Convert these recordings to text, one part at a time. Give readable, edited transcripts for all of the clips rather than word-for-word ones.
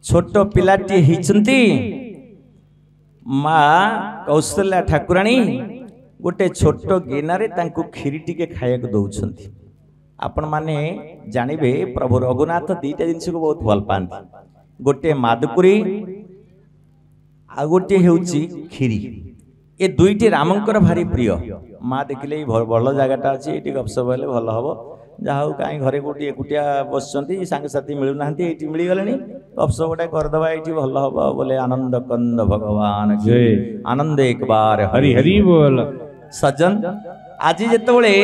छोट पिलाटी होती माँ कौशल्या ठाकुराणी गोटे छोट गिनारे तांकु खीरी टिके खाया दौरान। आपण माने जानिबे प्रभु रघुनाथ दीटा जिनस को बहुत भल पाती, गोटे मादपुरी आ गोटे होउची खीरी। ये दुईटी रामंकर भारी प्रिय। माँ देखिले भल जगटा अच्छी ये गपसप हेल्ले भल हम जहाँ कहीं घरे गोटे एकुटिया बस सांगसाथी मिलूना ये मिलगले गपसप गोटे करदे ये भल हम बोले आनंद कंद भगवान आनंद एक बार हरि हरि बोल। सज्जन आज जिते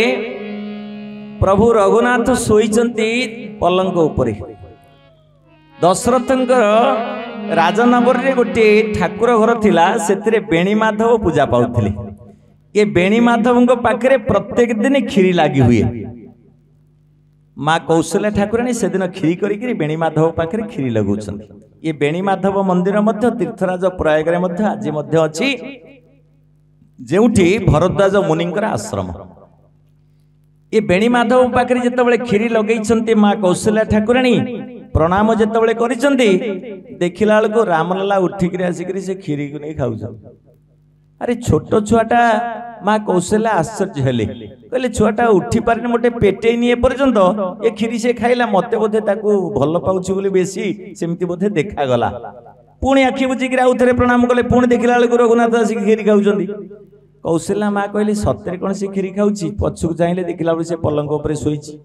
प्रभु रघुनाथ शोइचंती पलंक उपरे, दशरथंकर राजनगर रे गोटे ठाकुर घर थिला, सेतिरे बेणी माधव पूजा पाउथिले। ये बेणी माधव पाखरे प्रत्येक दिन खीरी लगी हुए। माँ कौशल्या ठाकुराणी से दिन खीरी करी बेणी माधव पाखरे खीरी लगौछन। ये बेणी माधव मंदिर मध्य तीर्थराज प्रयाग रे मध्य आज मध्य अछि, जेउठी भरद्वाज मुनिंकर आश्रम। ये बेणी माधव पाखरे जेतबेले खीरी लगैछंती माँ कौशल्या ठाकुराणी प्रणाम जेतबेले करिसंती, देखिला बेलको रामलला उठिक आसिक से खीरी को नहीं खाऊ। अरे छोट छुआटा माँ कौशल्या आश्चर्य हेले, कहले छुआटा उठी पारे मोटे पेटे नहीं एपर्यंत ये खीरी से खाइला, मते बोधे ताकू भल पाउछि बोली बेसी सेमती बोधे देखा गला। पुणी आखि बुझिक आउ थरे प्रणाम कले, पुणी देखिला बेलको रघुनाथ आसिक खीरी खाउछंती। कौशल्या माँ कहली सतरे कौन से खीरी खाउछि, पछुक चाहिले देखिला बेले से पलंग उपरे शोइछि।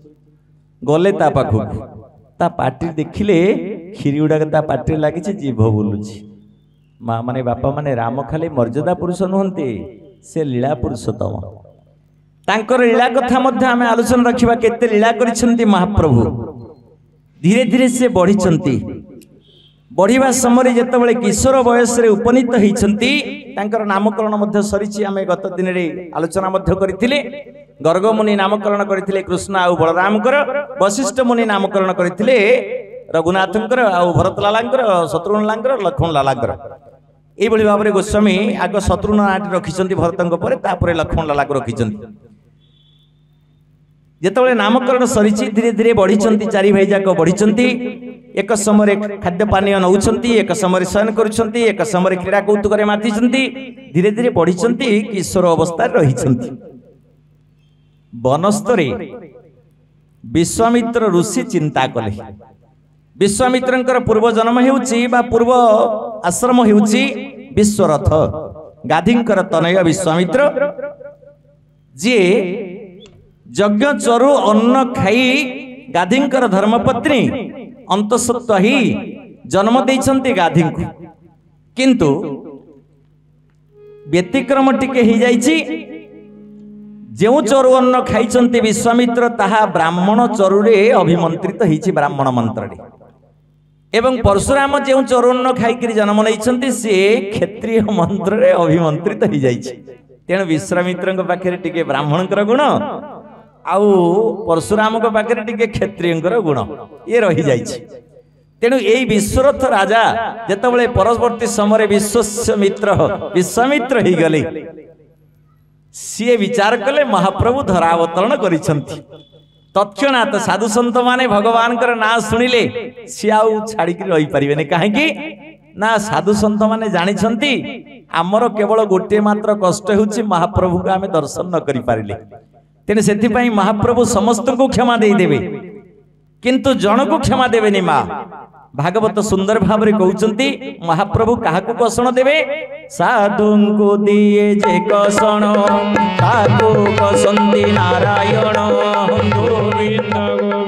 गले ता पाखु ता पाटी देखिले खीरी गुड़ाक ता पाटी लगी जीभ बोलुछि। माँ माने बापा माने राम खाली मर्यादा पुरुष नुहंती, से लीला पुरुषोत्तम। तांकर लीला कथा मध्य आमे आलोचना रखिबा, केते लीला करिसंती महाप्रभु। धीरे धीरे से बढ़िसंती, बढ़िबा समय जेतेबेले किशोर बयस रे उपनीत होइसंती, तांकर नामकरण मध्य सरिछि। आमे गत दिन रे आलोचना मध्य करिथिले। गर्ग मुनि नामकरण करथिले कृष्ण आउ बलरामकर, वशिष्ठ मुनि नामकरण करथिले रघुनाथंकर आउ भरतलालांकर, शत्रुघ्नलांकर, लक्ष्मणलालांकर। एई भली भाबरे गोस्वामी आग शत्रुघ्न नाटी रखिसंती भरतंक परे, तापरे लक्ष्मणलालाक रखिसंती। जेतेबेले नामकरण सरिछि धीरे धीरे बढ़िसंती, चारि भाई जाक बढ़िसंती। एक समय खाद्य पानीय नौछंती, एक समय शयन करुछंती, एक समय क्रीड़ा कौतुक मातिछंती। धीरे धीरे बढ़िसंती, किशोर अवस्था रहिसंती। बनस्तरे विश्वामित्र ऋषि चिंता कले। विश्वामित्रंकर पूर्व जन्म हेउछि बा पूर्व आश्रम हेउछि विश्वरथ, गाधींकर तनय विश्वामित्र, जे यज्ञ चरु अन्न खाई गाधींकर धर्मपत्नी अंतसत्व ही जन्म देइछंती गाधी को। किंतु व्यतिक्रम टिके ही जाइछि, जो चरु अन्न खाइछंती विश्वामित्र ताहा ब्राह्मण चरुरे अभिमंत्रित होइछि, ब्राह्मण मंत्र रे। एवं परशुराम जो चरु अन्न खाइकरी जन्म नैछंती से क्षत्रिय मंत्र रे अभिमंत्रित हो जाइछि। तेणु विश्वामित्रଙ୍କ पाखरे टिके ब्राह्मणकर गुण आउ परशुराम को पाखरे टिके क्षत्रियଙ୍କର गुण ये रही जाइछि। तेणु एई विश्वरथ राजा जेतबेले परवर्ती समय विश्वामित्र ही गले, सी विचार कले महाप्रभु धरावतरण करिसंती। तत्क्षणात साधु संत माने भगवान ना शुणिले सी आउ छाड़िक रही पारिबेनि। काहेकि ना साधु संत माने जानिछंती आमर केवल गोटे मात्र कष्ट होउछि महाप्रभु को आमे दर्शन न करि पारिले। तेने सेथिपाई महाप्रभु समस्त को क्षमा दे देबे, किंतु जन को क्षमा देबेनि। माँ भागवत सुंदर भाव कहउचंती महाप्रभु काहाकू कषण देबे, साधु को दिए जे कषण ताकू कसंती ना